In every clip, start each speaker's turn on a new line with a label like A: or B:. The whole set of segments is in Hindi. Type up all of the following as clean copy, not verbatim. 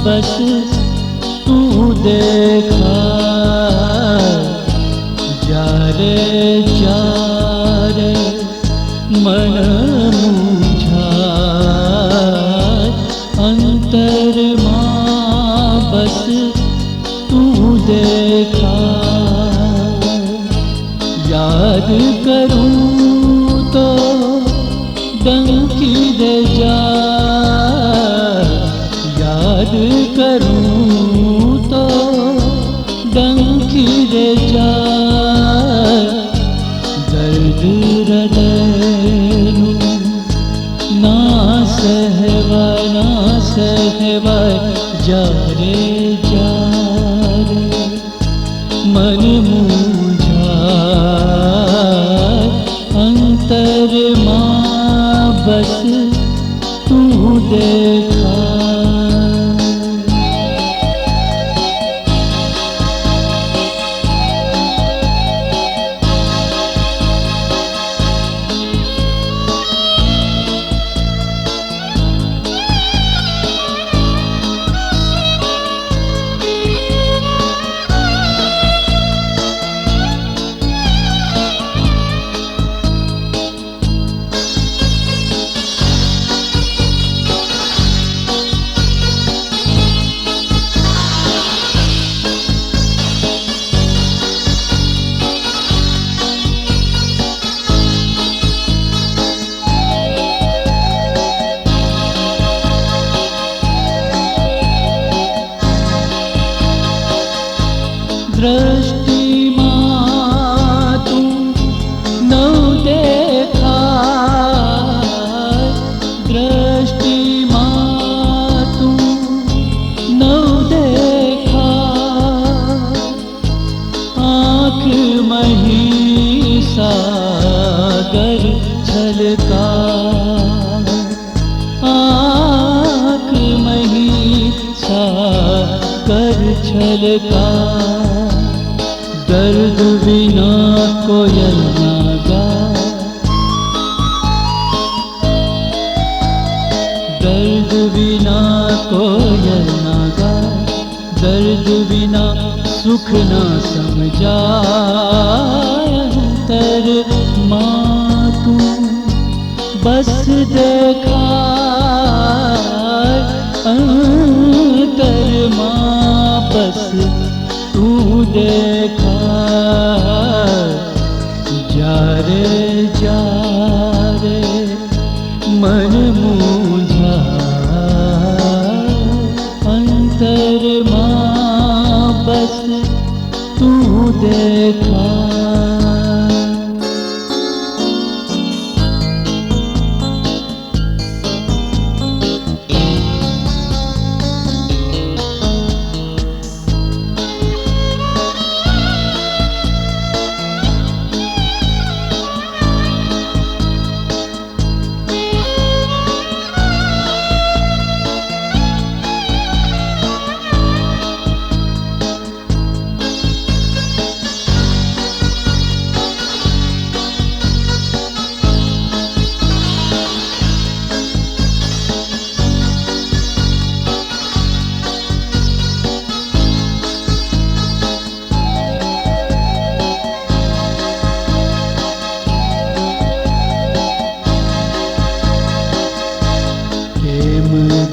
A: बस तू देखा। जा रे मन मूझा, अंतर मां बस तू देखा। याद करूं तो डंकी दे जा, याद करूं तो डंकी दे जा। दर्द हृदयनु ना सहवा जा रे मन मूझा, अंतर मां बस तू देखा। दृष्टि मां तू नौ देखा, दृष्टि मां तू नौ देखा। आँख मही सागर छलका, आँख मही सागर छलका। दर्द बिना कोयल ना गा, दर्द बिना कोयल ना गा। दर्द बिना सुख ना समझा, अंतर मां तू बस देखा। अंतर मां बस तू देखा। जा रे मन मूझा, अंतर मां बस तू देखा।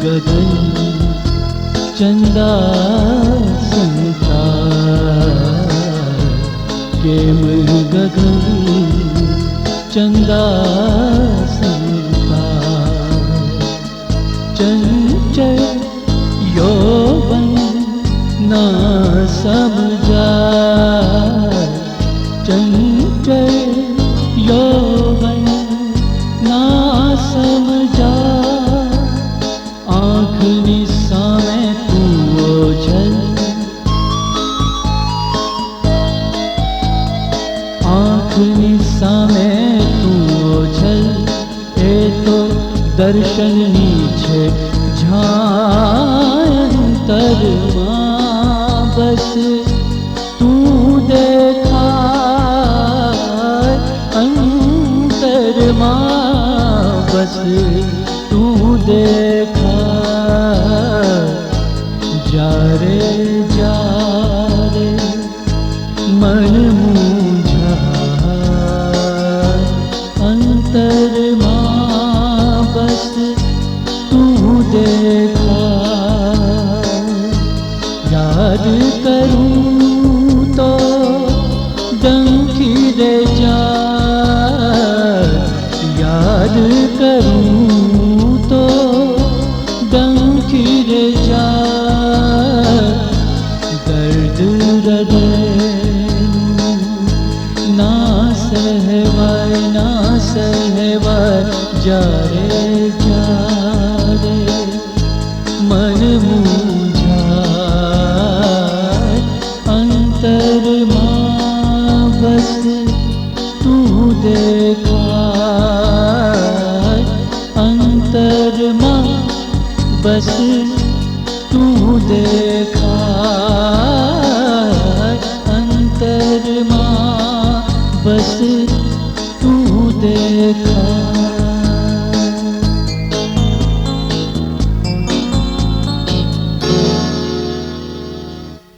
A: गगन चंदा संता, केम गगन चंदा संता। चंचल यौवन ना समझा, चंचल यौवन ना समझा। आँख निशा में तू ओझल, आँख निशा में तू ओझल। ए तो दर्शन नीचे झांतर मां बस तू देखा। अंतर मां बस तू देखा। करूं तो डंकी रे जाए, याद करूं तो डंकी रे जाए। दर्द हृदयનું ના સહેવાય જ્યારે જ્યારે મન મૂંઝાય અંતરમાં બસ તું દેખાય, અંતરમાં બસ તું દેખાય, અંતરમાં બસ તું દેખાય।